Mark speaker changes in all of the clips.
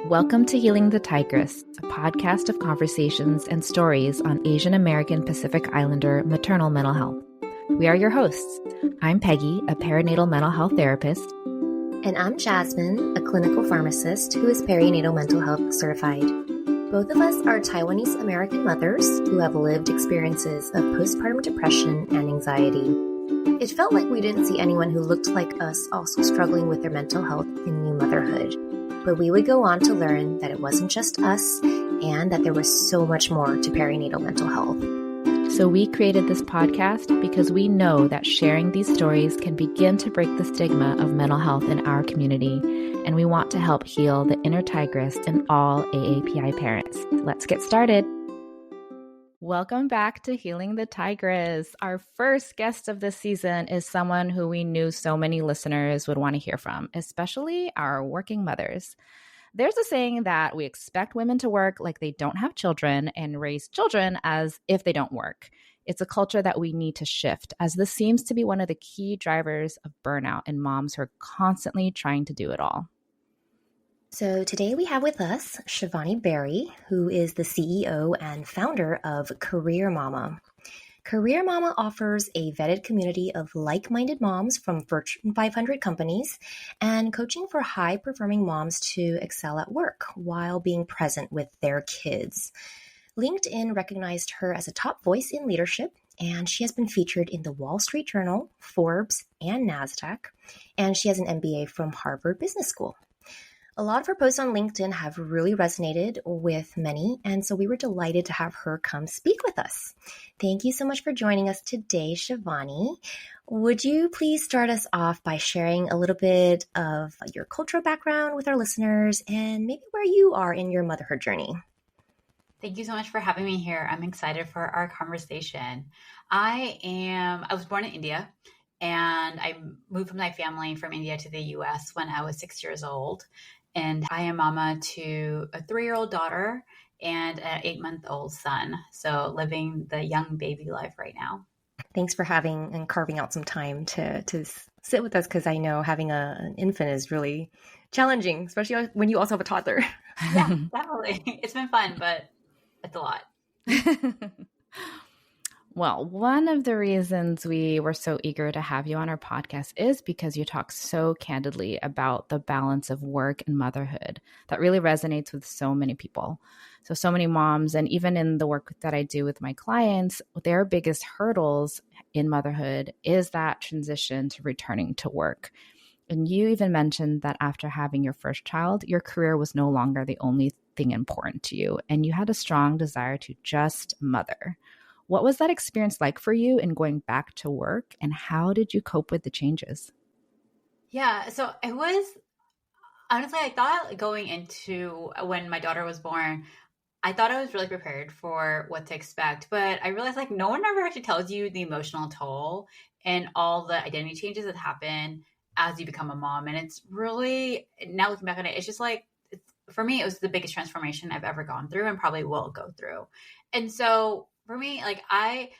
Speaker 1: Welcome to Healing the Tigress, a podcast of conversations and stories on Asian American Pacific Islander maternal mental health. We are your hosts. I'm Peggy, a perinatal mental health therapist.
Speaker 2: And I'm Jasmine, a clinical pharmacist who is perinatal mental health certified. Both of us are Taiwanese American mothers who have lived experiences of postpartum depression and anxiety. It felt like we didn't see anyone who looked like us also struggling with their mental health in new motherhood. But we would go on to learn that it wasn't just us and that there was so much more to perinatal mental health.
Speaker 1: So we created this podcast because we know that sharing these stories can begin to break the stigma of mental health in our community, and we want to help heal the inner tigress in all AAPI parents. Let's get started. Welcome back to Healing the Tigress. Our first guest of this season is someone who we knew so many listeners would want to hear from, especially our working mothers. There's a saying that we expect women to work like they don't have children and raise children as if they don't work. It's a culture that we need to shift, as this seems to be one of the key drivers of burnout in moms who are constantly trying to do it all.
Speaker 2: So today we have with us Shivani Berry, who is the CEO and founder of Career Mama. Career Mama offers a vetted community of like-minded moms from Fortune 500 companies and coaching for high-performing moms to excel at work while being present with their kids. LinkedIn recognized her as a top voice in leadership, and she has been featured in the Wall Street Journal, Forbes, and NASDAQ, and she has an MBA from Harvard Business School. A lot of her posts on LinkedIn have really resonated with many, and so we were delighted to have her come speak with us. Thank you so much for joining us today, Shivani. Would you please start us off by sharing a little bit of your cultural background with our listeners and maybe where you are in your motherhood journey?
Speaker 3: Thank you so much for having me here. I'm excited for our conversation. I was born in India, and I moved with my family from India to the US when I was 6 years old. And I am mama to a 3-year-old daughter and an 8-month-old son. So living the young baby life right now.
Speaker 2: Thanks for having and carving out some time to sit with us, because I know having an infant is really challenging, especially when you also have a toddler.
Speaker 3: Yeah, definitely. It's been fun, but it's a lot.
Speaker 1: Well, one of the reasons we were so eager to have you on our podcast is because you talk so candidly about the balance of work and motherhood that really resonates with so many people. So many moms, and even in the work that I do with my clients, their biggest hurdles in motherhood is that transition to returning to work. And you even mentioned that after having your first child, your career was no longer the only thing important to you, and you had a strong desire to just mother. What was that experience like for you in going back to work, and how did you cope with the changes?
Speaker 3: Yeah, so it was, honestly, I thought going into when my daughter was born, I thought I was really prepared for what to expect, but I realized no one ever actually tells you the emotional toll and all the identity changes that happen as you become a mom. And it's really, now looking back on it, it's just for me, it was the biggest transformation I've ever gone through and probably will go through. And so for me,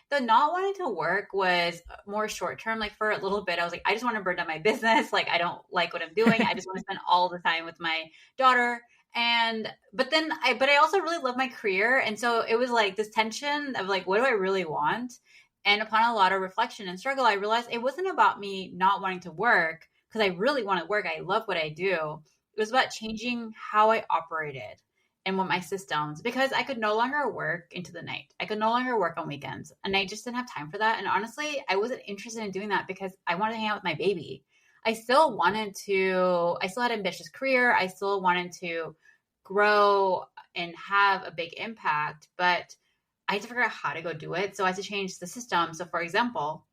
Speaker 3: the not wanting to work was more short term. For a little bit, I was I just want to burn down my business. I don't like what I'm doing. I just want to spend all the time with my daughter. But I also really love my career. And so it was this tension of what do I really want? And upon a lot of reflection and struggle, I realized it wasn't about me not wanting to work, because I really want to work. I love what I do. It was about changing how I operated and what my systems, because I could no longer work into the night. I could no longer work on weekends, and I just didn't have time for that. And honestly, I wasn't interested in doing that because I wanted to hang out with my baby. I still had an ambitious career. I still wanted to grow and have a big impact, but I had to figure out how to go do it. So I had to change the system. So for example,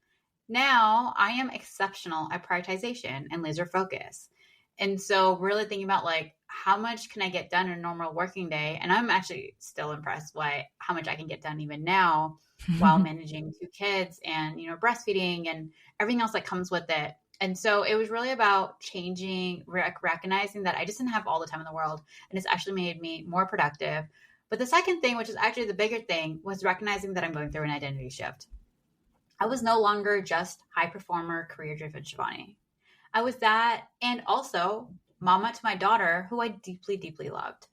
Speaker 3: now I am exceptional at prioritization and laser focus. And so really thinking about how much can I get done in a normal working day? And I'm actually still impressed by how much I can get done even now while managing 2 kids and, breastfeeding and everything else that comes with it. And so it was really about changing, recognizing that I just didn't have all the time in the world. And it's actually made me more productive. But the second thing, which is actually the bigger thing, was recognizing that I'm going through an identity shift. I was no longer just high performer, career driven Shivani. I was that, and also mama to my daughter, who I deeply, deeply loved.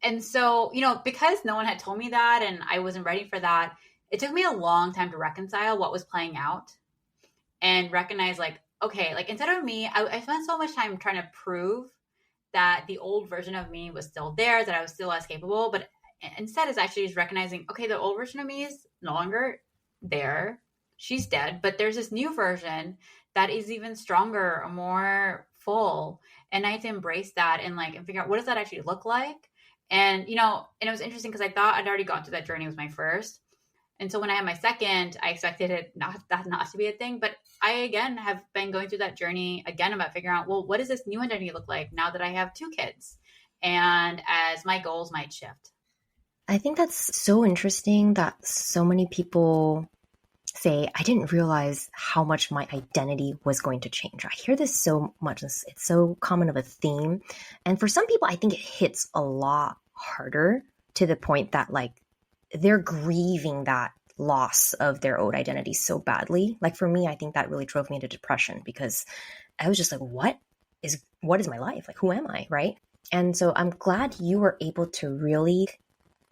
Speaker 3: And so, because no one had told me that and I wasn't ready for that, it took me a long time to reconcile what was playing out and recognize like, okay, like instead of me, I spent so much time trying to prove that the old version of me was still there, that I was still as capable. But instead is actually just recognizing, okay, the old version of me is no longer there. She's dead, but there's this new version that is even stronger, more full. And I had to embrace that and figure out, what does that actually look like? And, and it was interesting because I thought I'd already gone through that journey with my first. And so when I had my second, I expected it not to be a thing. But I, again, have been going through that journey again about figuring out, well, what does this new identity look like now that I have 2 kids? And as my goals might shift.
Speaker 2: I think that's so interesting that so many people say, I didn't realize how much my identity was going to change. I hear this so much. It's so common of a theme. And for some people, I think it hits a lot harder to the point that they're grieving that loss of their old identity so badly. Like for me, I think that really drove me into depression because I was just like, what is my life? Like, who am I? Right. And so I'm glad you were able to really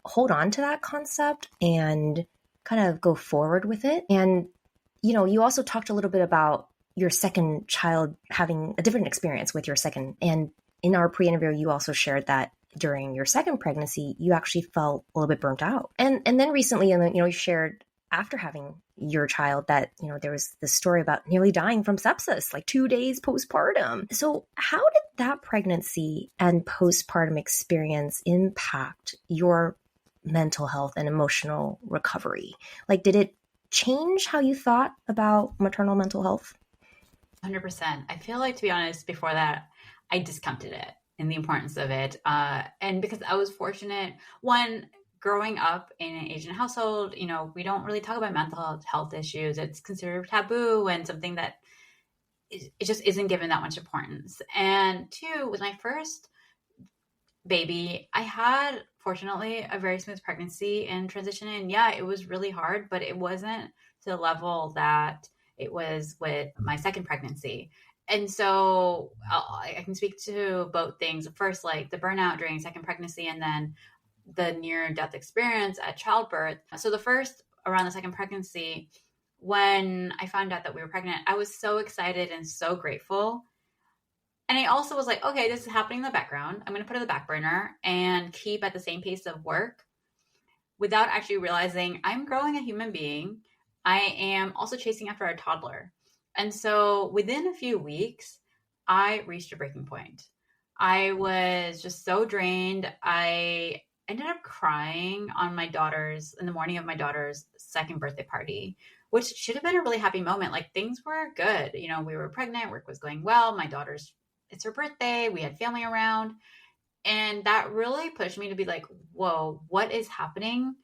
Speaker 2: hold on to that concept and kind of go forward with it. And, you also talked a little bit about your second child having a different experience with your second. And in our pre-interview, you also shared that during your second pregnancy, you actually felt a little bit burnt out. And then recently, you shared after having your child that, there was this story about nearly dying from sepsis, 2 days postpartum. So how did that pregnancy and postpartum experience impact your mental health and emotional recovery? Did it change how you thought about maternal mental health?
Speaker 3: 100%. I feel like, to be honest, before that, I discounted it and the importance of it. And because I was fortunate, one, growing up in an Asian household, we don't really talk about mental health issues. It's considered taboo and something that it just isn't given that much importance. And 2, with my first baby, I had, fortunately, a very smooth pregnancy and transition. And yeah, it was really hard, but it wasn't to the level that it was with my second pregnancy. And so I can speak to both things. First, the burnout during second pregnancy, and then the near-death experience at childbirth. So the first, around the second pregnancy, when I found out that we were pregnant, I was so excited and so grateful. And I also was like, okay, this is happening in the background. I'm going to put it in the back burner and keep at the same pace of work without actually realizing I'm growing a human being. I am also chasing after a toddler. And so within a few weeks, I reached a breaking point. I was just so drained. I ended up crying on in the morning of my daughter's second birthday party, which should have been a really happy moment. Things were good. We were pregnant, work was going well. It's her birthday. We had family around. And that really pushed me to be like, whoa, what is happening?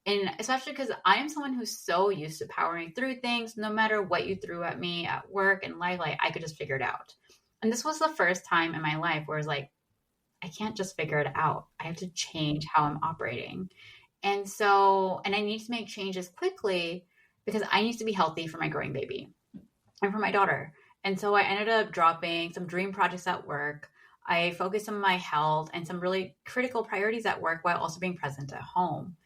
Speaker 3: And especially because I am someone who's so used to powering through things, no matter what you threw at me at work and life, I could just figure it out. And this was the first time in my life where it's I can't just figure it out. I have to change how I'm operating. And I need to make changes quickly because I need to be healthy for my growing baby and for my daughter. And so I ended up dropping some dream projects at work. I focused on my health and some really critical priorities at work while also being present at home.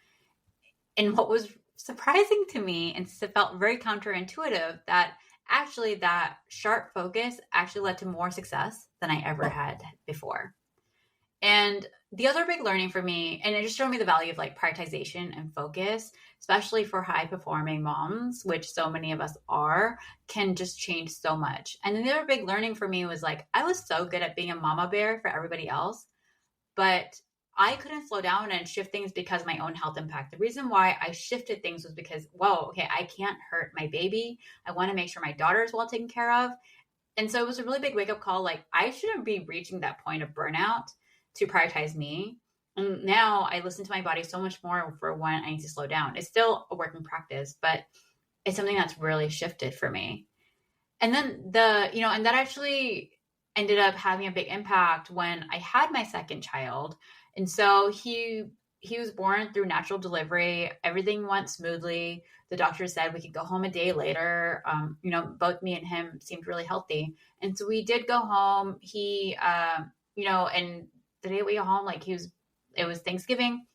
Speaker 3: And what was surprising to me, and it felt very counterintuitive, that actually that sharp focus actually led to more success than I ever had before. And the other big learning for me, and it just showed me the value of prioritization and focus, especially for high performing moms, which so many of us are, can just change so much. And then the other big learning for me was I was so good at being a mama bear for everybody else, but I couldn't slow down and shift things because of my own health impact. The reason why I shifted things was because, I can't hurt my baby. I want to make sure my daughter is well taken care of. And so it was a really big wake up call. I shouldn't be reaching that point of burnout to prioritize me. And now I listen to my body so much more for when I need to slow down. It's still a work in practice, but it's something that's really shifted for me. And then and that actually ended up having a big impact when I had my second child. And so he he was born through natural delivery. Everything went smoothly. The doctor said we could go home a day later. Both me and him seemed really healthy. And so we did go home. He, and the day we got home, it was Thanksgiving.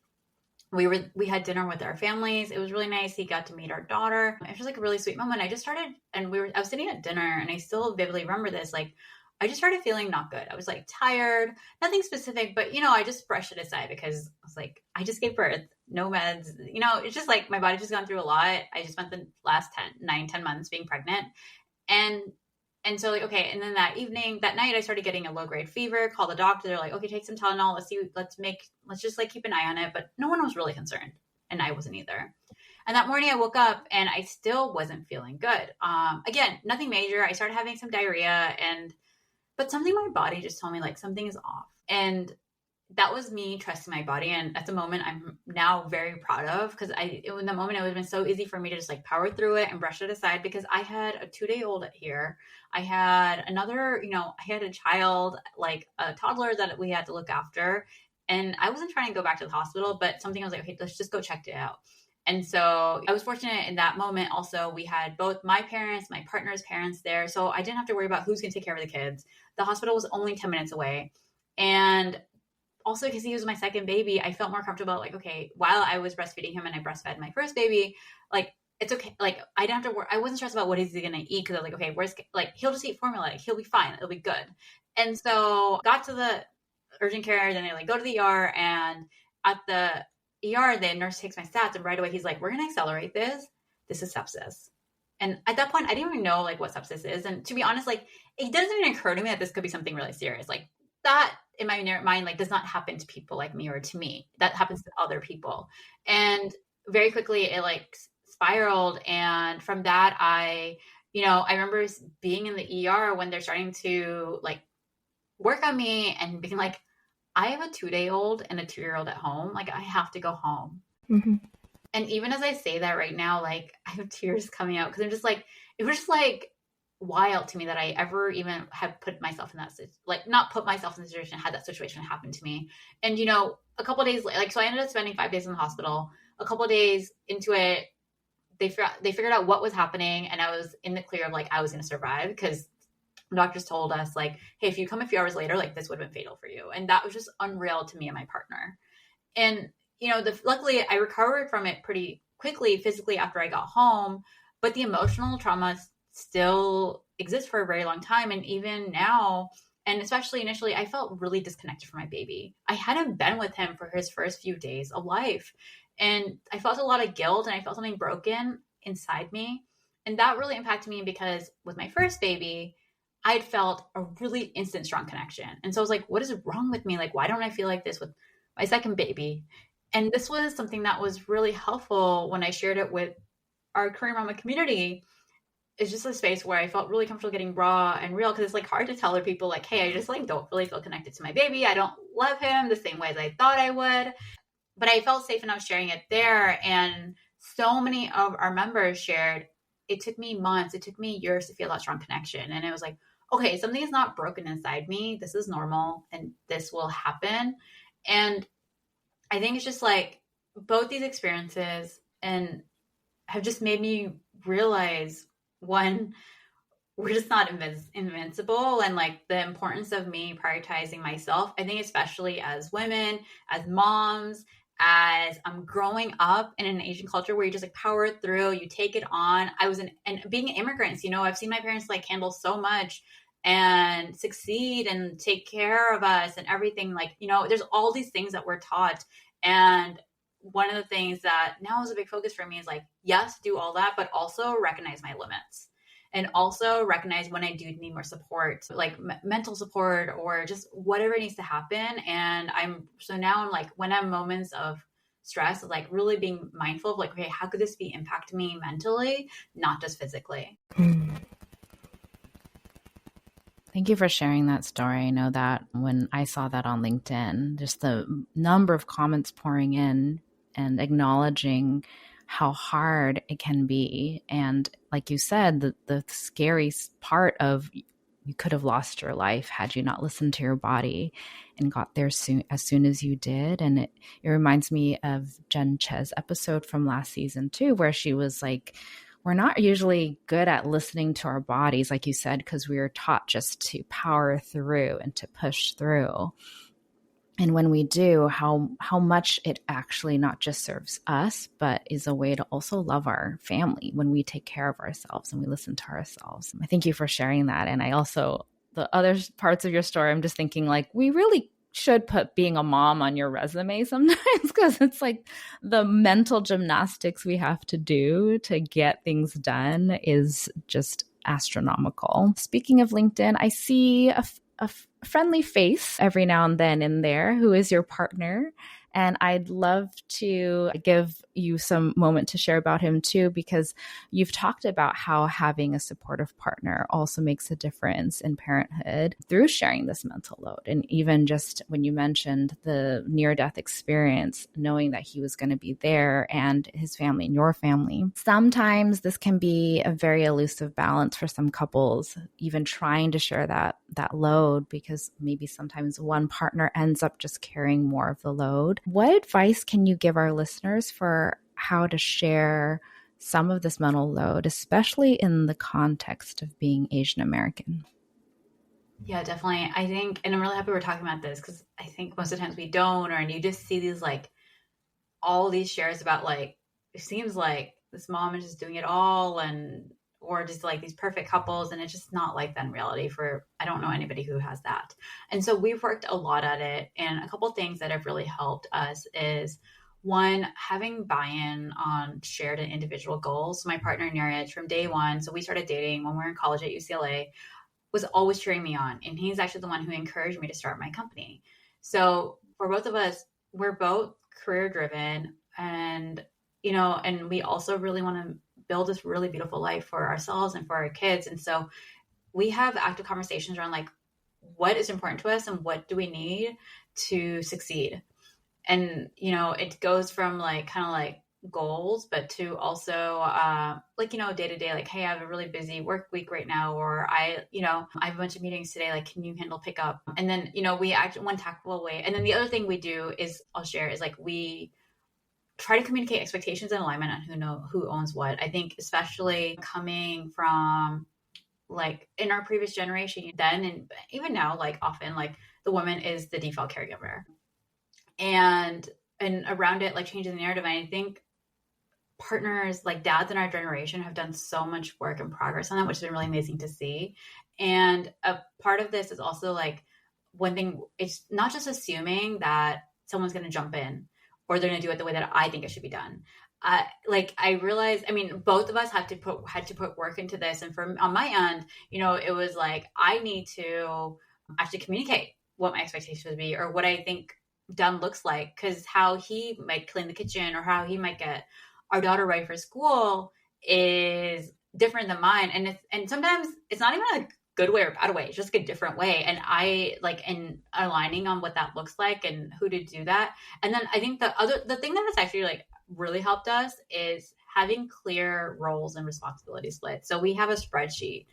Speaker 3: We had dinner with our families. It was really nice. He got to meet our daughter. It was like a really sweet moment. I was sitting at dinner and I still vividly remember this. I just started feeling not good. I was like tired, nothing specific, but I just brushed it aside because I was like, I just gave birth, no meds. It's just like my body just gone through a lot. I just spent the last 10 months being pregnant. And so okay. And then that night I started getting a low grade fever, called the doctor. They're like, okay, take some Tylenol. Let's just like keep an eye on it. But no one was really concerned. And I wasn't either. And that morning I woke up and I still wasn't feeling good. Again, nothing major. I started having some diarrhea but something in my body just told me like something is off. And that was me trusting my body. And that's a moment I'm now very proud of because in the moment it would have been so easy for me to just like power through it and brush it aside because I had a 2-day-old here. I had I had a child, like a toddler that we had to look after. And I wasn't trying to go back to the hospital, but something I was like, okay, let's just go check it out. And so I was fortunate in that moment. Also, we had both my parents, my partner's parents there. So I didn't have to worry about who's going to take care of the kids. The hospital was only 10 minutes away. And also because he was my second baby, I felt more comfortable. Like, okay, while I was breastfeeding him and I breastfed my first baby, like, it's okay. Like, I didn't have to worry. I wasn't stressed about what is he going to eat. Cause I was like, okay, he'll just eat formula. Like, he'll be fine. It'll be good. And so got to the urgent care. Then I go to the ER, and at the ER, the nurse takes my stats, and right away he's like, we're going to accelerate this. This is sepsis. And at that point, I didn't even know like what sepsis is. And to be honest, like it doesn't even occur to me that this could be something really serious. Like that in my mind, like does not happen to people like me or to me. That happens to other people. And very quickly it like spiraled. And from that, I remember being in the ER when they're starting to like work on me and being like, I have a 2-day-old and a 2-year-old at home. Like I have to go home.
Speaker 2: Mm-hmm.
Speaker 3: And even as I say that right now, like I have tears coming out because I'm just like, it was just like wild to me that I ever even have put myself in that, like not put myself in the situation, had that situation happen to me. And, a couple of days, like, so I ended up spending 5 days in the hospital. A couple of days into it, they figured out what was happening. And I was in the clear of like, I was going to survive because doctors told us like, hey, if you come a few hours later, like this would have been fatal for you. And that was just unreal to me and my partner. And, luckily I recovered from it pretty quickly physically after I got home, but the emotional trauma still exists for a very long time. And even now, and especially initially, I felt really disconnected from my baby. I hadn't been with him for his first few days of life. And I felt a lot of guilt and I felt something broken inside me. And that really impacted me because with my first baby, I'd felt a really instant strong connection. And so I was like, what is wrong with me? Like, why don't I feel like this with my second baby? And this was something that was really helpful when I shared it with our Career Mama community. It's just a space where I felt really comfortable getting raw and real because it's like hard to tell other people like, hey, I just like don't really feel connected to my baby. I don't love him the same way as I thought I would. But I felt safe enough sharing it there. And so many of our members shared, it took me months, it took me years to feel that strong connection. And it was like, okay, something is not broken inside me. This is normal and this will happen. And I think it's just like both these experiences and have just made me realize, one, we're just not invincible, and like the importance of me prioritizing myself. I think especially as women, as moms, as I'm growing up in an Asian culture where you just like power through, you take it on. And being immigrants, I've seen my parents like handle so much and succeed and take care of us and everything. Like, there's all these things that we're taught. And one of the things that now is a big focus for me is like, yes, do all that, but also recognize my limits and also recognize when I do need more support, like mental support or just whatever needs to happen. And now I'm like, when I'm moments of stress, like really being mindful of like, okay, how could this be impacting me mentally, not just physically?
Speaker 1: Thank you for sharing that story. I know that when I saw that on LinkedIn, just the number of comments pouring in and acknowledging how hard it can be. And like you said, the scary part of you could have lost your life had you not listened to your body and got there as soon as you did. And it reminds me of Jen Che's episode from last season too, where she was like, we're not usually good at listening to our bodies, like you said, because we were taught just to power through and to push through. And when we do, how much it actually not just serves us, but is a way to also love our family when we take care of ourselves and we listen to ourselves. I thank you for sharing that. And I also, the other parts of your story, I'm just thinking like, we really should put being a mom on your resume sometimes, because it's like the mental gymnastics we have to do to get things done is just astronomical. Speaking of LinkedIn, I see a friendly face every now and then in there who is your partner. And I'd love to give you some moment to share about him too, because you've talked about how having a supportive partner also makes a difference in parenthood through sharing this mental load. And even just when you mentioned the near-death experience, knowing that he was going to be there and his family and your family. Sometimes this can be a very elusive balance for some couples, even trying to share that load, because maybe sometimes one partner ends up just carrying more of the load. What advice can you give our listeners for how to share some of this mental load, especially in the context of being Asian American?
Speaker 3: Yeah, definitely. I think, and I'm really happy we're talking about this, because I think most of the times we don't, or and you just see these like all these shares about like, it seems like this mom is just doing it all, and or just like these perfect couples, and it's just not like that in reality. I don't know anybody who has that. And so we've worked a lot at it, and a couple of things that have really helped us is one, having buy-in on shared and individual goals. So my partner Neeraj, from day one, so we started dating when we were in college at UCLA, was always cheering me on, and he's actually the one who encouraged me to start my company. So for both of us, we're both career driven, and and we also really want to build this really beautiful life for ourselves and for our kids. And so we have active conversations around like, what is important to us and what do we need to succeed? And, it goes from like, kind of like goals, but to also day to day, like, hey, I have a really busy work week right now, or I have a bunch of meetings today, like, can you handle pickup? And then we act one tactful way. And then the other thing we do is, I'll share, is like we try to communicate expectations and alignment on who owns what. I think especially coming from like in our previous generation then, and even now, like often like the woman is the default caregiver, and around it, like changing the narrative. And I think partners like dads in our generation have done so much work and progress on that, which has been really amazing to see. And a part of this is also like, one thing, it's not just assuming that someone's going to jump in or they're going to do it the way that I think it should be done. I realized, both of us had to put work into this. And on my end, it was like, I need to actually communicate what my expectations would be, or what I think done looks like. Cause how he might clean the kitchen or how he might get our daughter ready for school is different than mine. And sometimes it's not even a good way or bad way. It's just a different way. And I like in aligning on what that looks like and who to do that. And then I think the thing that has actually like really helped us is having clear roles and responsibility split. So we have a spreadsheet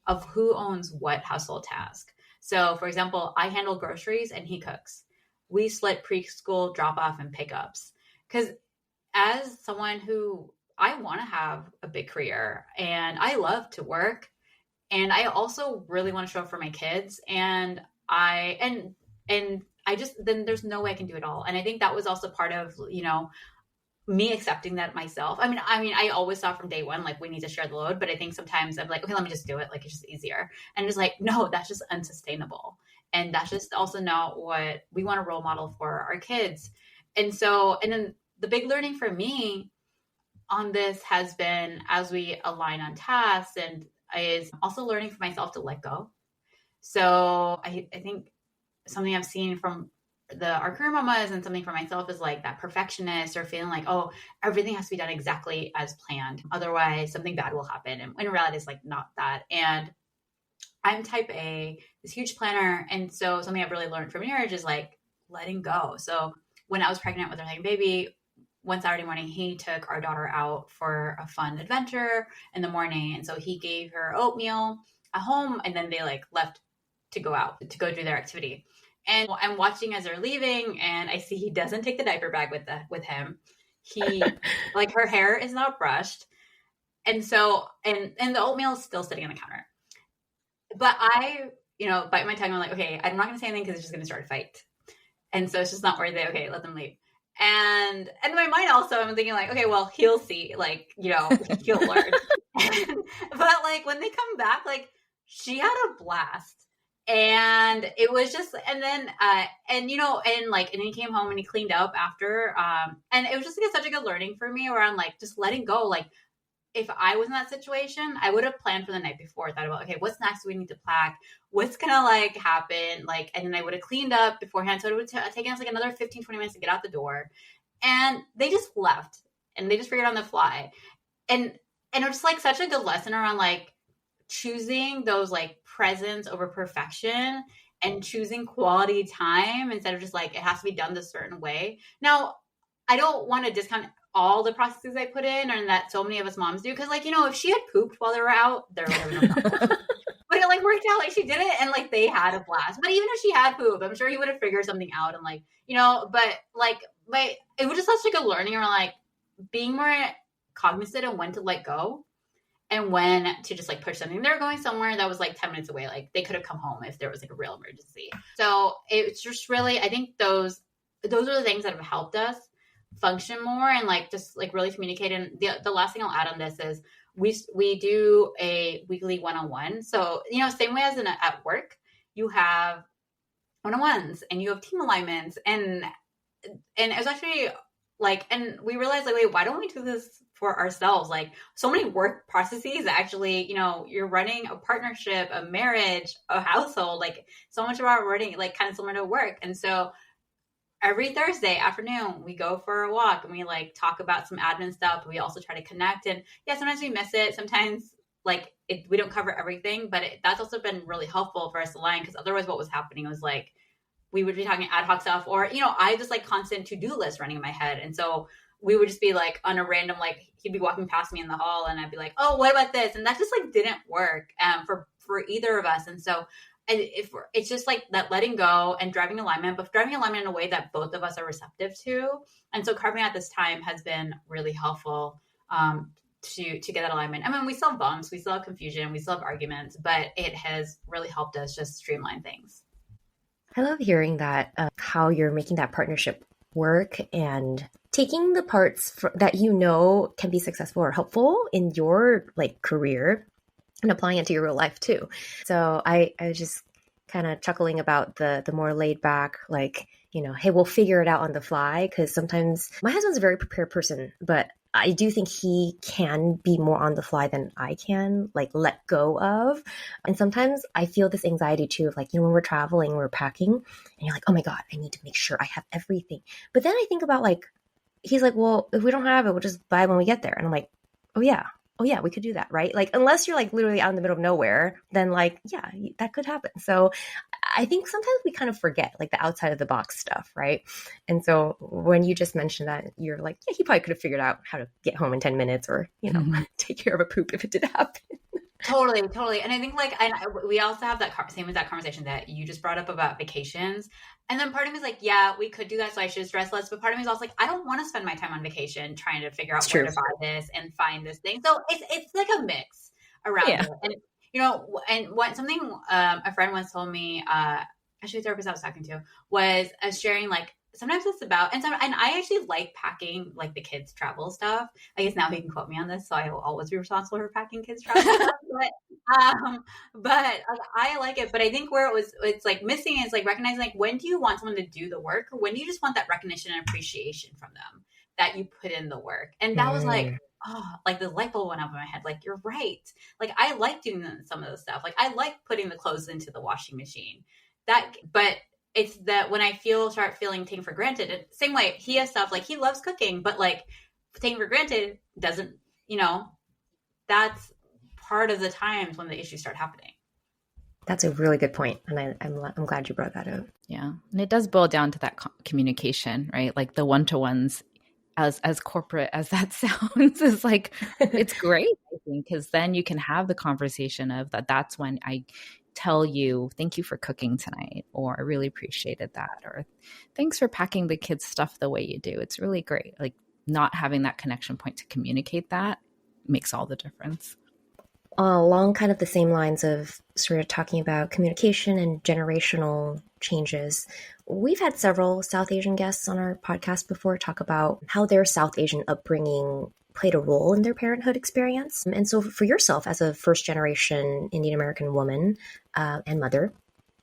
Speaker 3: of who owns what household task. So for example, I handle groceries and he cooks. We split preschool drop off and pickups. Because as someone who, I want to have a big career and I love to work, and I also really want to show up for my kids, and I just, then there's no way I can do it all. And I think that was also part of, me accepting that myself. I always thought from day one, like, we need to share the load, but I think sometimes I'm like, okay, let me just do it. Like, it's just easier. And it's like, no, that's just unsustainable. And that's just also not what we want to role model for our kids. And then the big learning for me on this has been, as we align on tasks, and is also learning for myself to let go. So I think something I've seen from our career mamas, and something for myself, is like that perfectionist, or feeling like, oh, everything has to be done exactly as planned, otherwise something bad will happen. And in reality, it's like not that. And I'm type A, this huge planner. And so something I've really learned from marriage is like letting go. So when I was pregnant with our second baby, one Saturday morning, he took our daughter out for a fun adventure in the morning. And so he gave her oatmeal at home, and then they like left to go out to go do their activity. And I'm watching as they're leaving, and I see he doesn't take the diaper bag with him. He like her hair is not brushed, and so and the oatmeal is still sitting on the counter. But I, bite my tongue. I'm like, okay, I'm not going to say anything because it's just going to start a fight. And so it's just not worth it. Okay, let them leave. And in my mind also, I'm thinking like, okay, well, he'll see, like, he'll learn. But like when they come back, like she had a blast. And it was just, and then, and he came home and he cleaned up after, and it was just like such a good learning for me around like just letting go. Like if I was in that situation, I would have planned for the night before, thought about, okay, what snacks do we need to pack? What's going to like happen? Like, and then I would have cleaned up beforehand. So it would have taken us like another 15, 20 minutes to get out the door. And they just left and they just figured on the fly. And it was like such a good lesson around like choosing those like presence over perfection and choosing quality time instead of just like, it has to be done this certain way. Now, I don't want to discount all the processes I put in and that so many of us moms do. Cause like, if she had pooped while they were out, there would have been no problem. But it like worked out, like she did it and like they had a blast. But even if she had poop, I'm sure he would have figured something out and like, but it was just such like a learning around like being more cognizant of when to let go and when to just like push something. They're going somewhere that was like 10 minutes away. Like they could have come home if there was like a real emergency. So it's just really, I think those are the things that have helped us function more and like just like really communicate. And the last thing I'll add on this is we do a weekly one-on-one. So same way as at work, you have one-on-ones and you have team alignments and it was actually like, and we realized like, wait, why don't we do this for ourselves? Like so many work processes actually, you're running a partnership, a marriage, a household, like so much of our running like kind of similar to work. And so every Thursday afternoon, we go for a walk and we like talk about some admin stuff. We also try to connect and sometimes we miss it. Sometimes like we don't cover everything, but that's also been really helpful for us to align because otherwise what was happening was like, we would be talking ad hoc stuff or, I just like constant to-do list running in my head. And so we would just be like on a random, like he'd be walking past me in the hall and I'd be like, oh, what about this? And that just like didn't work for either of us. And so it's just like that letting go and driving alignment, but driving alignment in a way that both of us are receptive to. And so carving out this time has been really helpful to get that alignment. I mean, we still have bumps, we still have confusion, we still have arguments, but it has really helped us just streamline things.
Speaker 2: I love hearing that, how you're making that partnership work and taking the parts that can be successful or helpful in your like career and applying it to your real life too. So I was just kind of chuckling about the more laid back, like, hey, we'll figure it out on the fly. Cause sometimes my husband's a very prepared person, but I do think he can be more on the fly than I can, like let go of. And sometimes I feel this anxiety too of like, when we're traveling, we're packing and you're like, oh my God, I need to make sure I have everything. But then I think about like, he's like, well, if we don't have it, we'll just buy it when we get there. And I'm like, oh yeah, we could do that, right? Like, unless you're like literally out in the middle of nowhere, then like, yeah, that could happen. So I think sometimes we kind of forget like the outside of the box stuff, right? And so when you just mentioned that, you're like, yeah, he probably could have figured out how to get home in 10 minutes or, take care of a poop if it did happen.
Speaker 3: Totally. And I think like, we also have that same exact conversation that you just brought up about vacations. And then part of me is like, yeah, we could do that. So I should stress less. But part of me is also like, I don't want to spend my time on vacation trying to figure out where to buy this and find this thing. So it's like a mix around it. And, and what something a friend once told me, actually a therapist I was talking to, was sharing like, sometimes it's about, and I actually like packing like the kids' travel stuff. I guess now he can quote me on this, so I will always be responsible for packing kids' travel stuff. But I like it. But I think where it's like missing is like recognizing like when do you want someone to do the work, or when do you just want that recognition and appreciation from them that you put in the work? And that was like, like the light bulb went up in my head. Like, you're right. Like I like doing some of the stuff. Like I like putting the clothes into the washing machine. But it's that when I start feeling taken for granted, same way he has stuff like he loves cooking, but like taken for granted doesn't, that's part of the times when the issues start happening.
Speaker 2: That's a really good point. And I'm glad you brought that up.
Speaker 1: Yeah. And it does boil down to that communication, right? Like the one-to-ones, as corporate as that sounds, is like, it's great, I cooking, because then you can have the conversation of that's when I tell you, thank you for cooking tonight, or I really appreciated that, or thanks for packing the kids' stuff the way you do. It's really great. Like, not having that connection point to communicate that makes all the difference.
Speaker 2: Along kind of the same lines of sort of talking about communication and generational changes, we've had several South Asian guests on our podcast before talk about how their South Asian upbringing played a role in their parenthood experience. And so for yourself as a first generation Indian American woman and mother,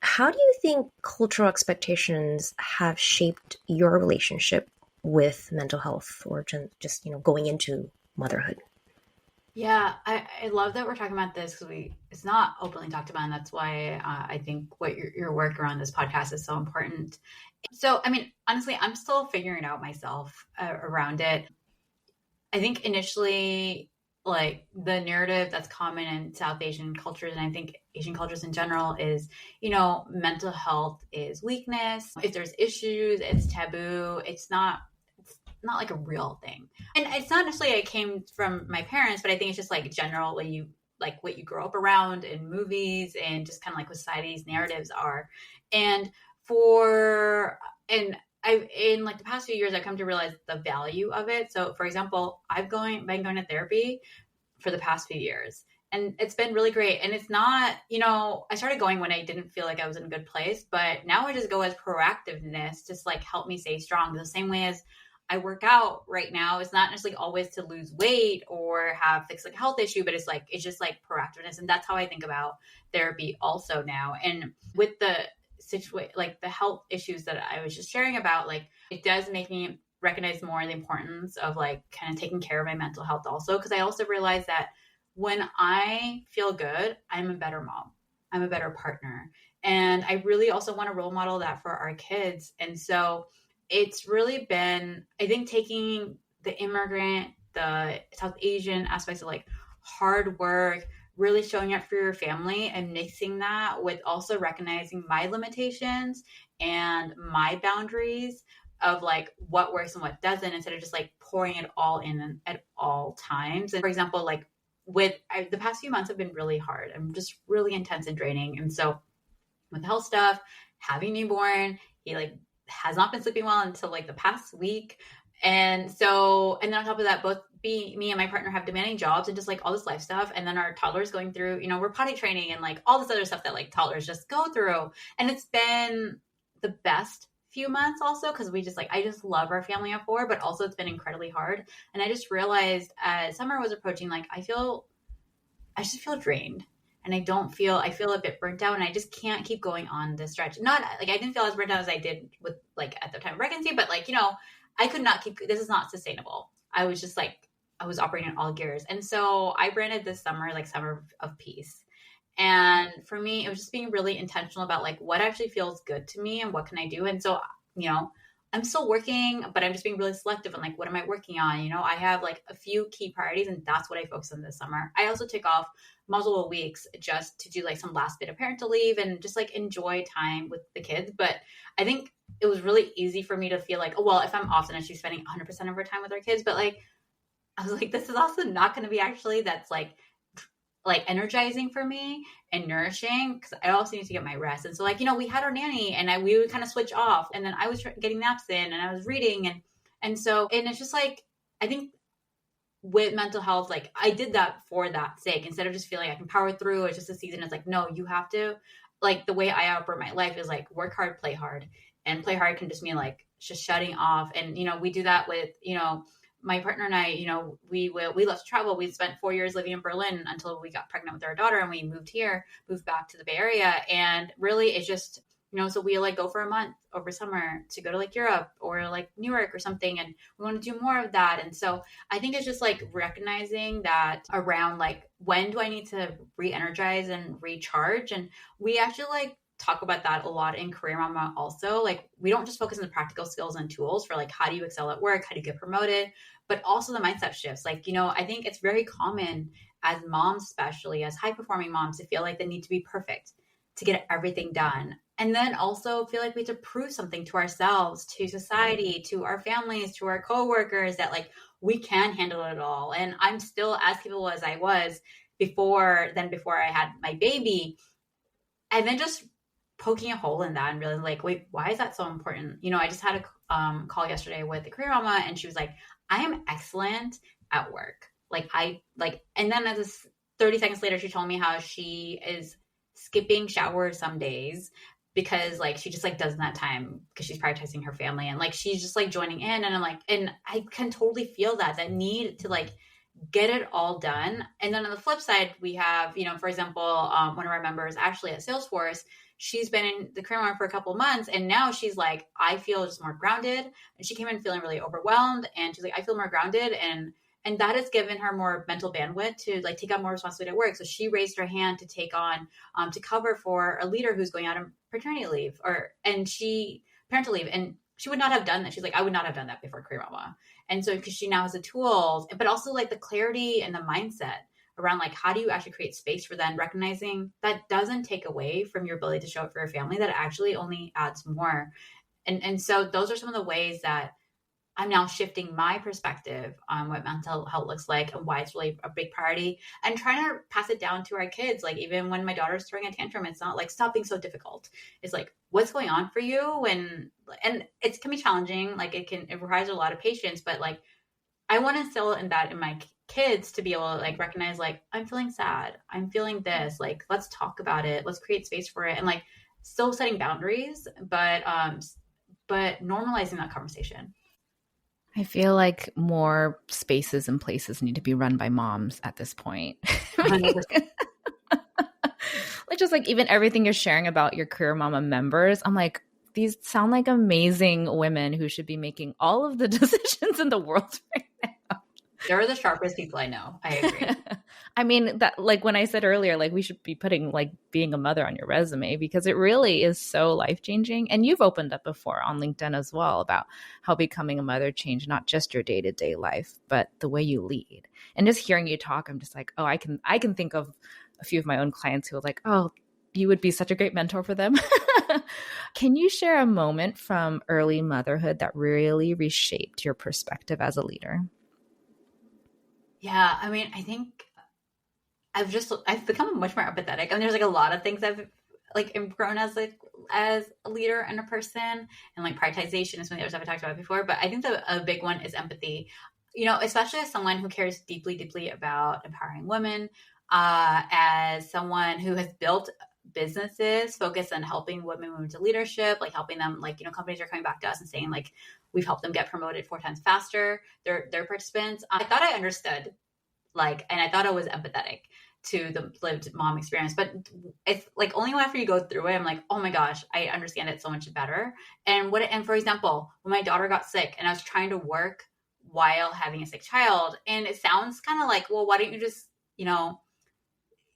Speaker 2: how do you think cultural expectations have shaped your relationship with mental health, or just going into motherhood?
Speaker 3: Yeah, I love that we're talking about this because it's not openly talked about, and that's why I think what your work around this podcast is so important. So, I mean, honestly, I'm still figuring out myself around it. I think initially, like, the narrative that's common in South Asian cultures, and I think Asian cultures in general, is, mental health is weakness. If there's issues, it's taboo. It's not like a real thing. And it's not necessarily it came from my parents, but I think it's just like general what you grow up around in movies and just kind of like what society's narratives are. And I've in like the past few years, I've come to realize the value of it. So for example, I've been going to therapy for the past few years, and it's been really great. And it's not, I started going when I didn't feel like I was in a good place, but now I just go as proactiveness, just like help me stay strong. The same way as I work out right now, it's not necessarily always to lose weight or fix like a health issue, but it's just like proactiveness. And that's how I think about therapy also now. And with the situation, like the health issues that I was just sharing about, like, it does make me recognize more the importance of like kind of taking care of my mental health also. Cause I also realize that when I feel good, I'm a better mom. I'm a better partner. And I really also want to role model that for our kids. And so it's really been, I think, taking the immigrant, the South Asian aspects of like hard work, really showing up for your family and mixing that with also recognizing my limitations and my boundaries of like what works and what doesn't, instead of just like pouring it all in at all times. And for example, like the past few months have been really hard. I'm just really intense and draining. And so with health stuff, having newborn, he like has not been sleeping well until like the past week. And then on top of that, both me and my partner have demanding jobs and just like all this life stuff. And then our toddler's going through, we're potty training and like all this other stuff that like toddlers just go through. And it's been the best few months also, because I just love our family of four, but also it's been incredibly hard. And I just realized as summer was approaching, like I just feel drained. And I feel a bit burnt out, and I just can't keep going on this stretch. Not like I didn't feel as burnt out as I did with like at the time of pregnancy, but like, I could not keep, this is not sustainable. I was just like, I was operating in all gears. And so I branded this summer, like Summer of Peace. And for me, it was just being really intentional about like what actually feels good to me and what can I do. And so, I'm still working, but I'm just being really selective on like, what am I working on? I have like a few key priorities, and that's what I focus on this summer. I also took off multiple weeks just to do like some last bit of parental leave and just like enjoy time with the kids. But I think it was really easy for me to feel like, oh, well, if I'm off, then I should be spending 100% of our time with our kids. But like, I was like, this is also not going to be actually that's like energizing for me and nourishing, because I also need to get my rest. And so like, we had our nanny and we would kind of switch off, and then I was getting naps in and I was reading. And it's just like, I think with mental health, like I did that for that sake, instead of just feeling I can power through. It's just a season. It's like, no, you have to, like the way I operate my life is like work hard, play hard, and play hard can just mean like just shutting off. And, we do that with, my partner and I, we love to travel. We spent 4 years living in Berlin until we got pregnant with our daughter, and we moved back to the Bay Area. And really it's just, so we like go for a month over summer to go to like Europe or like New York or something. And we want to do more of that. And so I think it's just like recognizing that around like, when do I need to re-energize and recharge? And we actually like talk about that a lot in Career Mama also. Like we don't just focus on the practical skills and tools for like, how do you excel at work? How do you get promoted? But also the mindset shifts. Like, I think it's very common as moms, especially as high performing moms, to feel like they need to be perfect to get everything done. And then also feel like we have to prove something to ourselves, to society, to our families, to our coworkers, that like we can handle it all. And I'm still as capable as I was before I had my baby. And then just poking a hole in that and really like, wait, why is that so important? I just had a call yesterday with a career mama, and she was like, I am excellent at work. And then as 30 seconds later, she told me how she is skipping showers some days because like she just like doesn't have time because she's prioritizing her family, and like she's just like joining in. And I'm like, and I can totally feel that need to like get it all done. And then on the flip side, we have, for example, one of our members, Ashley at Salesforce, she's been in the career market for a couple of months, and now she's like, I feel just more grounded. And she came in feeling really overwhelmed, and she's like, I feel more grounded, and that has given her more mental bandwidth to like take on more responsibility at work. So she raised her hand to take on to cover for a leader who's going out on paternity leave parental leave, and she would not have done that. She's like, I would not have done that before career mama. And so because she now has the tools, but also like the clarity and the mindset around like, how do you actually create space for them, recognizing that doesn't take away from your ability to show up for your family, that actually only adds more. And so those are some of the ways that I'm now shifting my perspective on what mental health looks like and why it's really a big priority, and trying to pass it down to our kids. Like even when my daughter's throwing a tantrum, it's not like, stop being so difficult. It's like, what's going on for you? And it can be challenging. Like it requires a lot of patience, but like, I want to instill in my kids to be able to like recognize, like, I'm feeling sad. I'm feeling this, like, let's talk about it. Let's create space for it. And like still setting boundaries, but normalizing that conversation.
Speaker 1: I feel like more spaces and places need to be run by moms at this point. Like just like even everything you're sharing about your career mama members, I'm like, these sound like amazing women who should be making all of the decisions in the world right now.
Speaker 3: They're the sharpest people I know. I agree.
Speaker 1: I mean, that like when I said earlier, like we should be putting like being a mother on your resume, because it really is so life-changing. And you've opened up before on LinkedIn as well about how becoming a mother changed not just your day-to-day life, but the way you lead. And just hearing you talk, I'm just like, oh, I can think of a few of my own clients who are like, oh, you would be such a great mentor for them. Can you share a moment from early motherhood that really reshaped your perspective as a leader?
Speaker 3: Yeah, I mean, I think I've become much more empathetic. I mean, there's like a lot of things I've like grown as a leader and a person, and like prioritization is one of the other stuff I talked about before. But I think a big one is empathy. Especially as someone who cares deeply, deeply about empowering women, as someone who has built businesses focused on helping women move into leadership, like helping them, like, companies are coming back to us and saying like, we've helped them get promoted 4 times faster. Their participants. I thought I understood, and I thought I was empathetic to the lived mom experience, but it's like only after you go through it, I'm like, oh my gosh, I understand it so much better. And for example, when my daughter got sick and I was trying to work while having a sick child, and it sounds kind of like, well, why don't you just,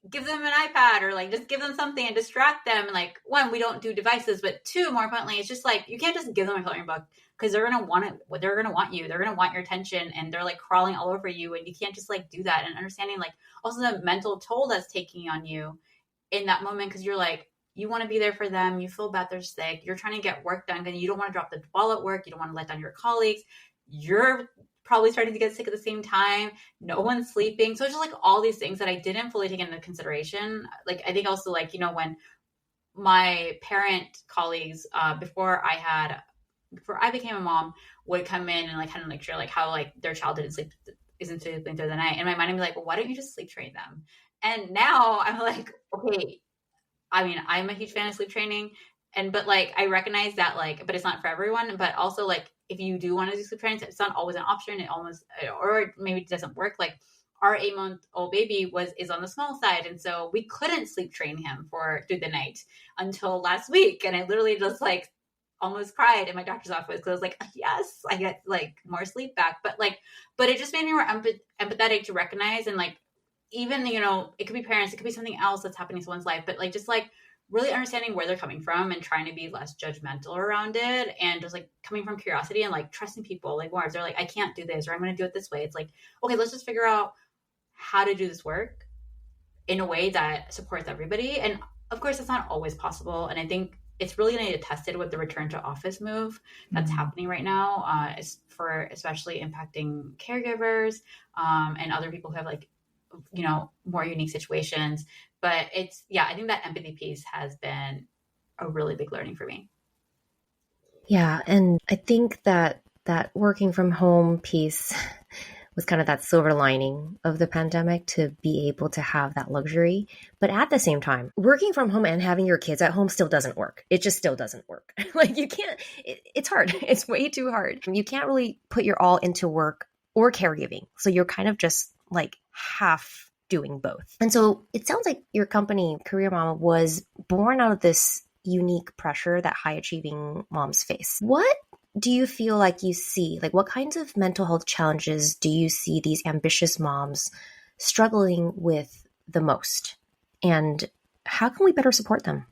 Speaker 3: give them an iPad or like just give them something and distract them. And like, one, we don't do devices, but two, more importantly, it's just like, you can't just give them a coloring book because they're going to want it. They're going to want you. They're going to want your attention, and they're like crawling all over you. And you can't just like do that. And understanding like also the mental toll that's taking on you in that moment. Cause you're like, you want to be there for them. You feel bad they're sick. You're trying to get work done and you don't want to drop the ball at work. You don't want to let down your colleagues. You're probably starting to get sick at the same time. No one's sleeping. So it's just like all these things that I didn't fully take into consideration. Like, I think also like, when my parent colleagues, before I became a mom, would come in and like kind of like share like how like their child isn't sleeping through the night. In my mind, I'd be like, well, why don't you just sleep train them? And now I'm like, okay, I mean, I'm a huge fan of sleep training, but like, I recognize that like, but it's not for everyone. But also like, if you do want to do sleep training, it's not always an option. Or maybe it doesn't work. Like our 8-month-old baby is on the small side. And so we couldn't sleep train him through the night until last week. And I literally just like almost cried in my doctor's office because I was like, yes, I get like more sleep back. But it just made me more empathetic to recognize, and like, even, it could be parents, it could be something else that's happening in someone's life, but like, just like really understanding where they're coming from and trying to be less judgmental around it, and just like coming from curiosity and like trusting people, like more if they're like, I can't do this, or I'm going to do it this way. It's like, okay, let's just figure out how to do this work in a way that supports everybody. And of course, it's not always possible. And I think it's really going to get tested with the return to office move that's happening right now, for especially impacting caregivers and other people who have like, more unique situations. But I think that empathy piece has been a really big learning for me.
Speaker 2: Yeah, and I think that working from home piece was kind of that silver lining of the pandemic, to be able to have that luxury. But at the same time, working from home and having your kids at home still doesn't work. It just still doesn't work. Like you can't, it's hard. It's way too hard. You can't really put your all into work or caregiving. So you're kind of just like half doing both. And so it sounds like your company, Career Mama, was born out of this unique pressure that high achieving moms face. What do you feel like you see? Like, what kinds of mental health challenges do you see these ambitious moms struggling with the most? And how can we better support them?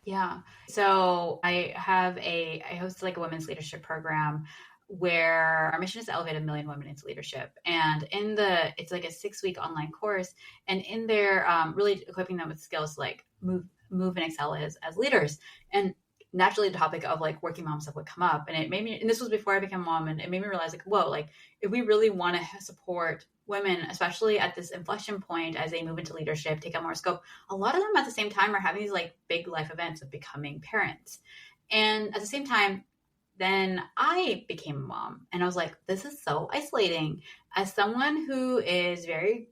Speaker 3: Yeah. So I host like a women's leadership program where our mission is to elevate 1 million women into leadership. And it's like a 6-week online course. And in there, really equipping them with skills like move and excel as leaders. And naturally the topic of like working mom stuff would come up, and it made me, and this was before I became a mom, and it made me realize like, whoa, like if we really want to support women, especially at this inflection point as they move into leadership, take on more scope, a lot of them at the same time are having these like big life events of becoming parents. And at the same time, then I became a mom, and I was like, this is so isolating. As someone who is very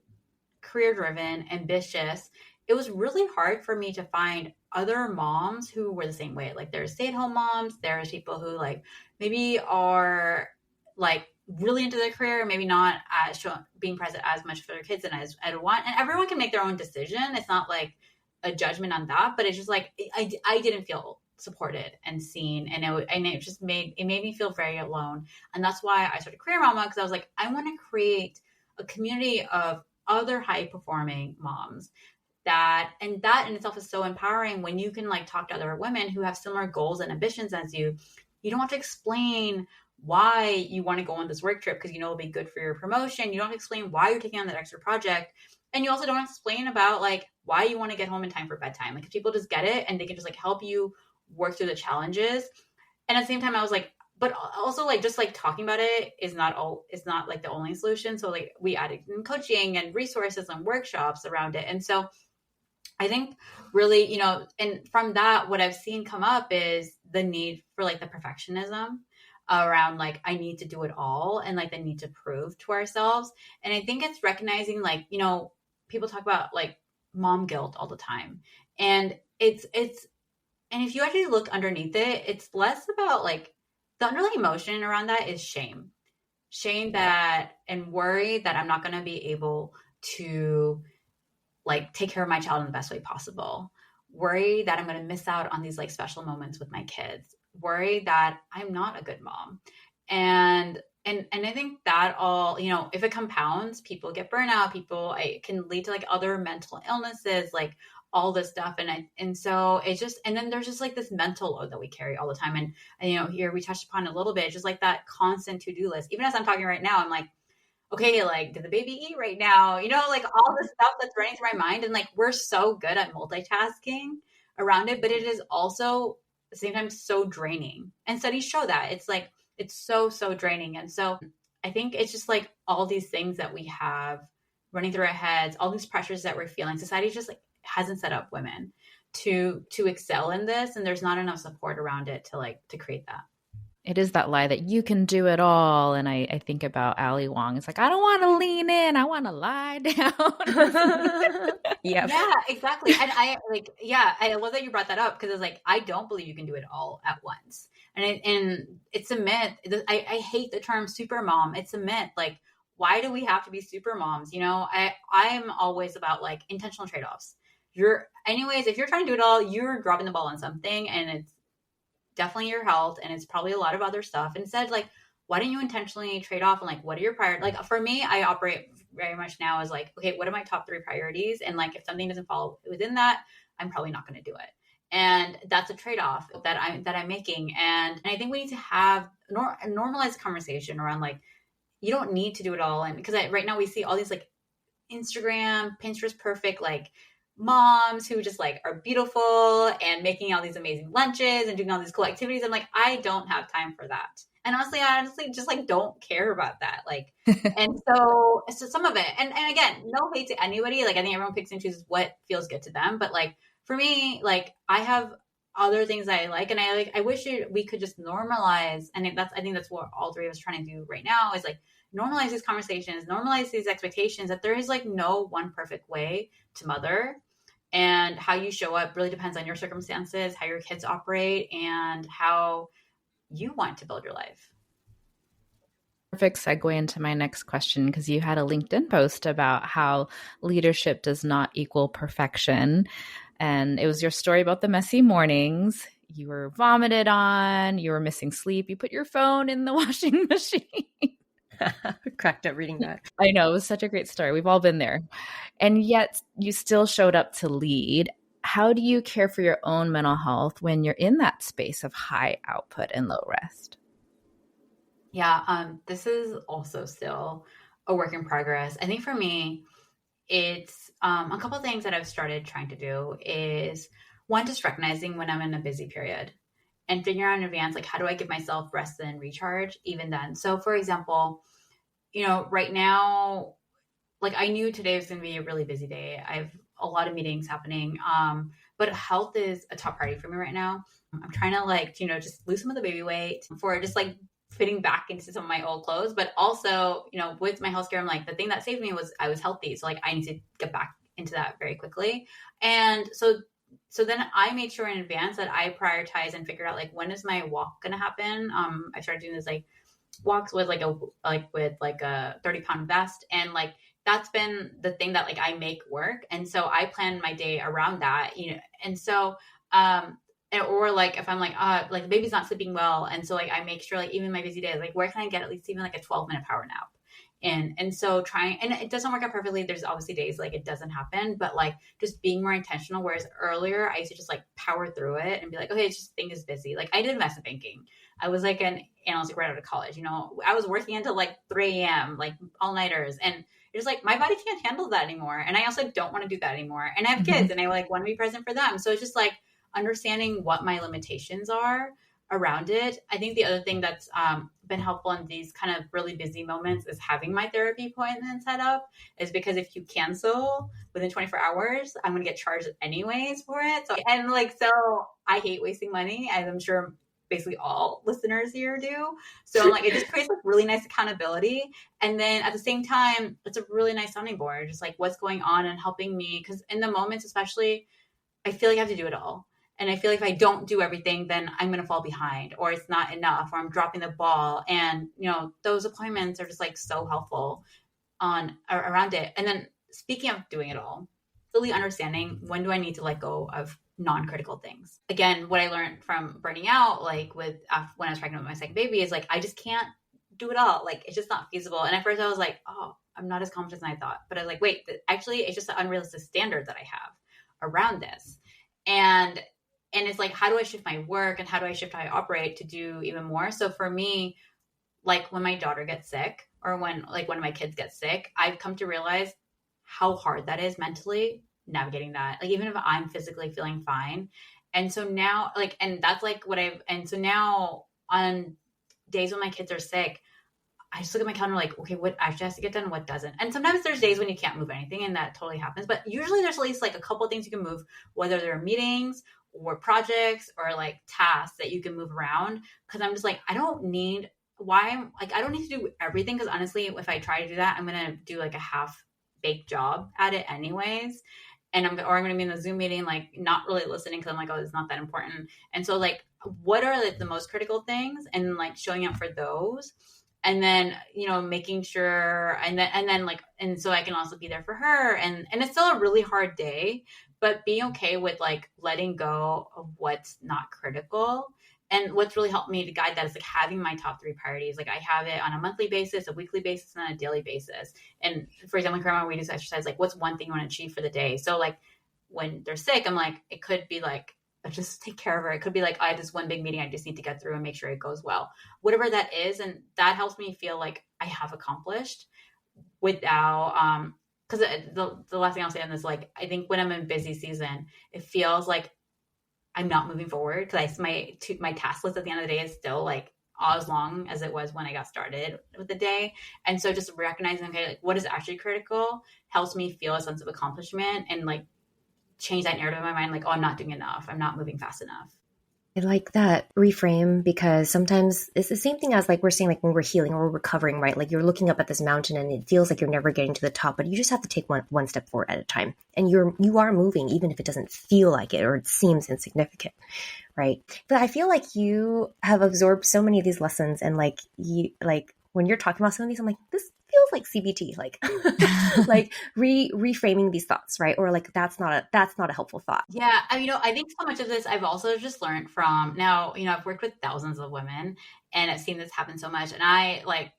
Speaker 3: career driven, ambitious, it was really hard for me to find other moms who were the same way. Like there's stay-at-home moms, there's people who like maybe are like really into their career, maybe not as being present as much for their kids and as I want. And everyone can make their own decision. It's not like a judgment on that, but it's just like I didn't feel supported and seen, and it made me feel very alone. And that's why I started Career Mama, because I was like, I want to create a community of other high performing moms that in itself is so empowering when you can like talk to other women who have similar goals and ambitions as you. You don't have to explain why you want to go on this work trip because it'll be good for your promotion. You don't have to explain why you're taking on that extra project. And you also don't have to explain about like why you want to get home in time for bedtime. Like if people just get it and they can just like help you work through the challenges. And at the same time, I was like, but also like just like talking about it is not like the only solution. So like we added in coaching and resources and workshops around it. And so I think really, and from that, what I've seen come up is the need for like the perfectionism around like, I need to do it all, and like the need to prove to ourselves. And I think it's recognizing like, people talk about like mom guilt all the time. And and if you actually look underneath it, it's less about like the underlying emotion around that is shame that, and worry that I'm not going to be able to like take care of my child in the best way possible, worry that I'm going to miss out on these like special moments with my kids, worry that I'm not a good mom. And I think that all, if it compounds, people get burnout, it can lead to like other mental illnesses, like all this stuff. And so it's just, and then there's just like this mental load that we carry all the time. And here we touched upon a little bit, just like that constant to-do list. Even as I'm talking right now, I'm like, okay, like, did the baby eat right now? Like all the stuff that's running through my mind. And like, we're so good at multitasking around it, but it is also at the same time so draining. And studies show that it's like, it's so, so draining. And so I think it's just like all these things that we have running through our heads, all these pressures that we're feeling. Society just like hasn't set up women to excel in this. And there's not enough support around it to create that.
Speaker 1: It is that lie that you can do it all. And I think about Ali Wong. It's like, I don't want to lean in. I want to lie down.
Speaker 3: Yeah, exactly. And I love that you brought that up, because it's like, I don't believe you can do it all at once. And it's a myth. I hate the term super mom. It's a myth. Like, why do we have to be super moms? I'm always about like intentional trade-offs. If you're trying to do it all, you're dropping the ball on something, and it's definitely your health, and it's probably a lot of other stuff. Instead, like, why don't you intentionally trade off, and like, what are your priorities? Like for me, I operate very much now as like, okay, what are my top 3 priorities? And like, if something doesn't fall within that, I'm probably not going to do it. And that's a trade-off that I'm making. And I think we need to have a normalized conversation around like, you don't need to do it all. And because right now we see all these like Instagram, Pinterest perfect, like moms who just like are beautiful and making all these amazing lunches and doing all these cool activities. I'm like, I don't have time for that. And I honestly just like don't care about that. Like, and so some of it, and again, no hate to anybody. Like, I think everyone picks and chooses what feels good to them. But like for me, like I have other things that I like, and I wish we could just normalize. And I think that's what all three of us are trying to do right now is like normalize these conversations, normalize these expectations that there is like no one perfect way to mother, and how you show up really depends on your circumstances, how your kids operate, and how you want to build your life.
Speaker 1: Perfect segue into my next question, because you had a LinkedIn post about how leadership does not equal perfection. And it was your story about the messy mornings. You were vomited on, you were missing sleep, you put your phone in the washing machine.
Speaker 2: Cracked up reading that.
Speaker 1: I know, it was such a great story. We've all been there. And yet you still showed up to lead. How do you care for your own mental health when you're in that space of high output and low rest?
Speaker 3: Yeah, this is also still a work in progress. I think for me, it's a couple of things that I've started trying to do is one, just recognizing when I'm in a busy period and figuring out in advance, like, how do I give myself rest and recharge even then? So for example, right now, like I knew today was going to be a really busy day. I have a lot of meetings happening. But health is a top priority for me right now. I'm trying to like, just lose some of the baby weight for just like fitting back into some of my old clothes. But also, with my healthcare, I'm like, the thing that saved me was I was healthy. So like, I need to get back into that very quickly. And so then I made sure in advance that I prioritize and figured out like, when is my walk going to happen? I started doing this like walks with with a 30-pound vest, and like that's been the thing that like I make work. And so I plan my day around that, and so or like if I'm like the baby's not sleeping well, and so like I make sure like even my busy days, like where can I get at least even like a 12-minute power nap. And so trying, and it doesn't work out perfectly. There's obviously days like it doesn't happen, but like just being more intentional. Whereas earlier I used to just like power through it and be like, okay, it's just thing is busy. Like I did investment banking. I was like an analyst like, right out of college. I was working until like 3 a.m. like all nighters, and it's like my body can't handle that anymore. And I also don't want to do that anymore. And I have kids, and I like want to be present for them. So it's just like understanding what my limitations are around it. I think the other thing that's been helpful in these kind of really busy moments is having my therapy appointment set up, is because if you cancel within 24 hours, I'm going to get charged anyways for it. So I hate wasting money, as I'm sure basically all listeners here do. So like, it just creates like really nice accountability. And then at the same time, it's a really nice sounding board, just like what's going on and helping me. Because in the moments, especially, I feel like I have to do it all. And I feel like if I don't do everything, then I'm going to fall behind, or it's not enough, or I'm dropping the ball. And, those appointments are just like so helpful around it. And then speaking of doing it all, really understanding when do I need to let go of non-critical things. Again, what I learned from burning out, like when I was pregnant with my second baby, is like, I just can't do it all. Like, it's just not feasible. And at first I was like, oh, I'm not as confident as I thought. But I was like, wait, actually, it's just an unrealistic standard that I have around this. And it's like, how do I shift my work and how do I shift how I operate to do even more? So for me, like when my daughter gets sick, or when like one of my kids gets sick, I've come to realize how hard that is mentally navigating that. Like, even if I'm physically feeling fine. And so now and that's like and so now on days when my kids are sick, I just look at my calendar like, okay, what actually has to get done, what doesn't. And sometimes there's days when you can't move anything, and that totally happens. But usually there's at least like a couple of things you can move, whether they're meetings or projects or like tasks that you can move around. Cause I'm just like, I don't need to do everything. Cause honestly, if I try to do that, I'm going to do like a half-baked job at it anyways. And I'm going to be in the Zoom meeting, like not really listening, because I'm like, oh, it's not that important. And so like, what are the most critical things, and like showing up for those. And then, making sure, and so I can also be there for her. And it's still a really hard day, but being okay with like letting go of what's not critical. And what's really helped me to guide that is like having my top 3 priorities. Like I have it on a monthly basis, a weekly basis, and on a daily basis. And for example, in we do exercise, like what's one thing you want to achieve for the day? So like when they're sick, I'm like, it could be like, just take care of her. It could be like, I have this one big meeting I just need to get through and make sure it goes well, whatever that is. And that helps me feel like I have accomplished without, because the last thing I'll say on this, like, I think when I'm in busy season, it feels like I'm not moving forward because my task list at the end of the day is still like as long as it was when I got started with the day. And so just recognizing, okay, like what is actually critical helps me feel a sense of accomplishment and like change that narrative in my mind. Like, oh, I'm not doing enough. I'm not moving fast enough.
Speaker 2: I like that reframe, because sometimes it's the same thing as like we're saying, like when we're healing or we're recovering, right? Like you're looking up at this mountain and it feels like you're never getting to the top, but you just have to take one step forward at a time. And you are moving, even if it doesn't feel like it or it seems insignificant, right? But I feel like you have absorbed so many of these lessons, and like when you're talking about some of these, I'm like, this feels like CBT, like like reframing these thoughts, right? Or like that's not a helpful thought.
Speaker 3: Yeah, I think so much of this I've also just learned from now. I've worked with thousands of women, and I've seen this happen so much, and I like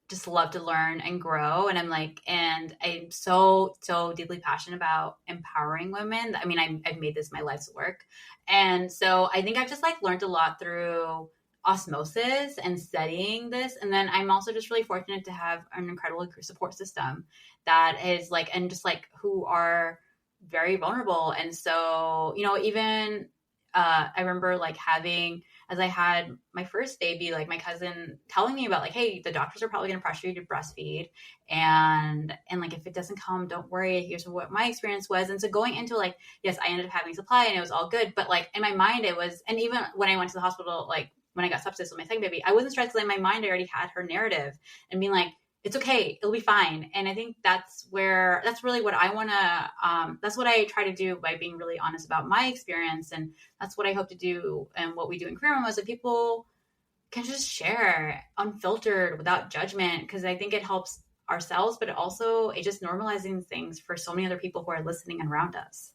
Speaker 3: just love to learn and grow. And and I'm so deeply passionate about empowering women. I mean, I've made this my life's work, and so I think I've just like learned a lot through osmosis and studying this. And then I'm also just really fortunate to have an incredible support system that is like, and just like who are very vulnerable. And so, even I remember like as I had my first baby, like my cousin telling me about like, hey, the doctors are probably going to pressure you to breastfeed. And like, if it doesn't come, don't worry. Here's what my experience was. And so going into like, yes, I ended up having supply and it was all good. But like in my mind, it was, and even when I went to the hospital, like when I got sepsis with my second baby, I wasn't stressed because in my mind, I already had her narrative and being like, it's okay, it'll be fine. And I think that's really what I want to, that's what I try to do by being really honest about my experience. And that's what I hope to do. And what we do in Career Mama is that people can just share unfiltered without judgment. Cause I think it helps ourselves, but it just normalizing things for so many other people who are listening and around us.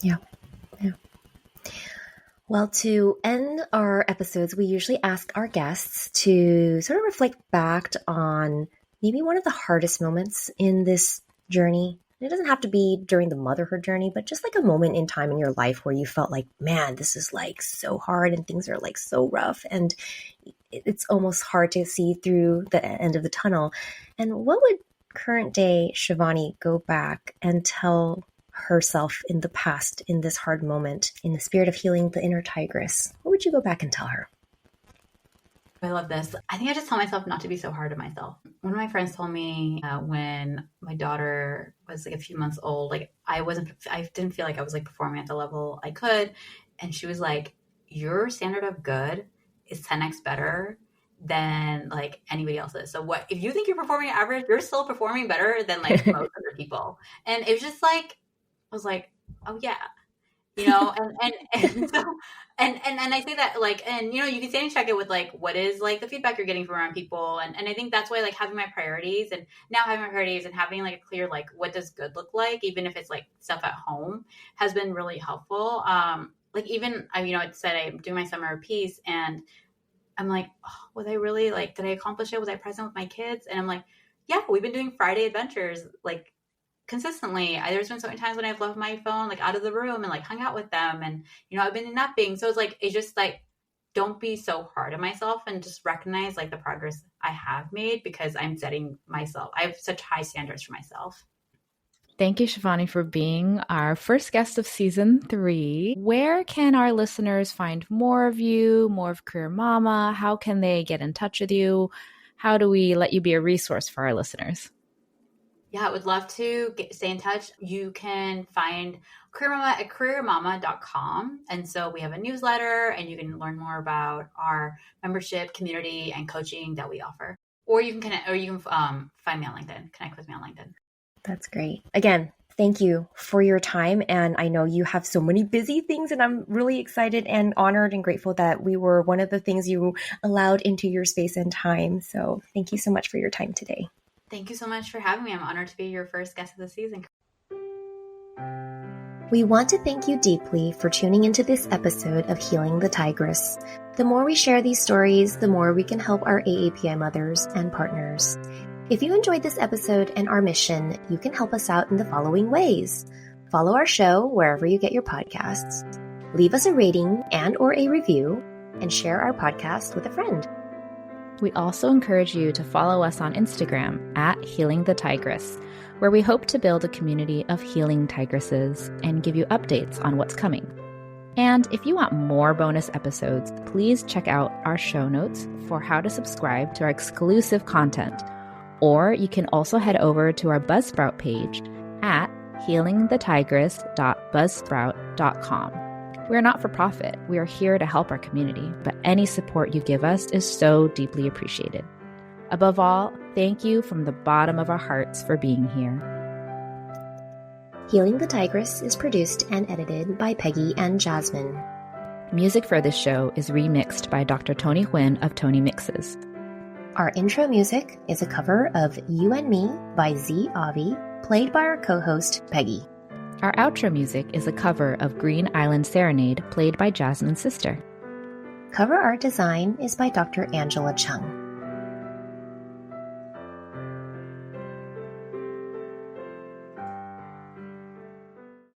Speaker 2: Yeah. Yeah. Well, to end our episodes, we usually ask our guests to sort of reflect back on maybe one of the hardest moments in this journey. It doesn't have to be during the motherhood journey, but just like a moment in time in your life where you felt like, man, this is like so hard and things are like so rough and it's almost hard to see through the end of the tunnel. And what would current day Shivani go back and tell herself in the past in this hard moment in the spirit of healing the inner tigress? What would you go back and tell her?
Speaker 3: I love this. I think I just tell myself not to be so hard on myself. One of my friends told me when my daughter was like a few months old, like I didn't feel like I was like performing at the level I could. And she was like, your standard of good is 10x better than like anybody else's. So what, if you think you're performing average, you're still performing better than like most other people. And it was just like, I was like, oh yeah. And so and I say that like, and you can sanity check it with like what is like the feedback you're getting from around people, and I think that's why like having my priorities and having like a clear like what does good look like, even if it's like stuff at home, has been really helpful. Like even I said I'm doing my summer of peace, and I'm like, oh, was I really like, did I accomplish it? Was I present with my kids? And I'm like, yeah, we've been doing Friday adventures like consistently. There's been so many times when I've left my phone like out of the room and like hung out with them, and I've been napping. So it's just like, don't be so hard on myself and just recognize like the progress I have made, because I have such high standards for myself.
Speaker 1: Thank you, Shivani, for being our first guest of season 3. Where can our listeners find more of you, more of Career Mama? How can they get in touch with you? How do we let you be a resource for our listeners?
Speaker 3: Yeah, I would love to stay in touch. You can find Career Mama at careermama.com. And so we have a newsletter, and you can learn more about our membership, community, and coaching that we offer. Or you can find me on LinkedIn, connect with me on LinkedIn.
Speaker 2: That's great. Again, thank you for your time. And I know you have so many busy things, and I'm really excited and honored and grateful that we were one of the things you allowed into your space and time. So thank you so much for your time today.
Speaker 3: Thank you so much for having me. I'm honored to be your first guest of the season.
Speaker 2: We want to thank you deeply for tuning into this episode of Healing the Tigress. The more we share these stories, the more we can help our AAPI mothers and partners. If you enjoyed this episode and our mission, you can help us out in the following ways. Follow our show wherever you get your podcasts. Leave us a rating and/or a review, and share our podcast with a friend.
Speaker 1: We also encourage you to follow us on Instagram at Healing the Tigress. where we hope to build a community of healing tigresses and give you updates on what's coming. And if you want more bonus episodes, please check out our show notes for how to subscribe to our exclusive content. Or you can also head over to our Buzzsprout page at healingthetigress.buzzsprout.com. We are not for profit. We are here to help our community, but any support you give us is so deeply appreciated. Above all, thank you from the bottom of our hearts for being here.
Speaker 2: Healing the Tigress is produced and edited by Peggy and Jasmine.
Speaker 1: Music for this show is remixed by Dr. Tony Huynh of Tony Mixes.
Speaker 2: Our intro music is a cover of You and Me by Z Avi, played by our co-host Peggy.
Speaker 1: Our outro music is a cover of Green Island Serenade, played by Jasmine's sister.
Speaker 2: Cover art design is by Dr. Angela Chung.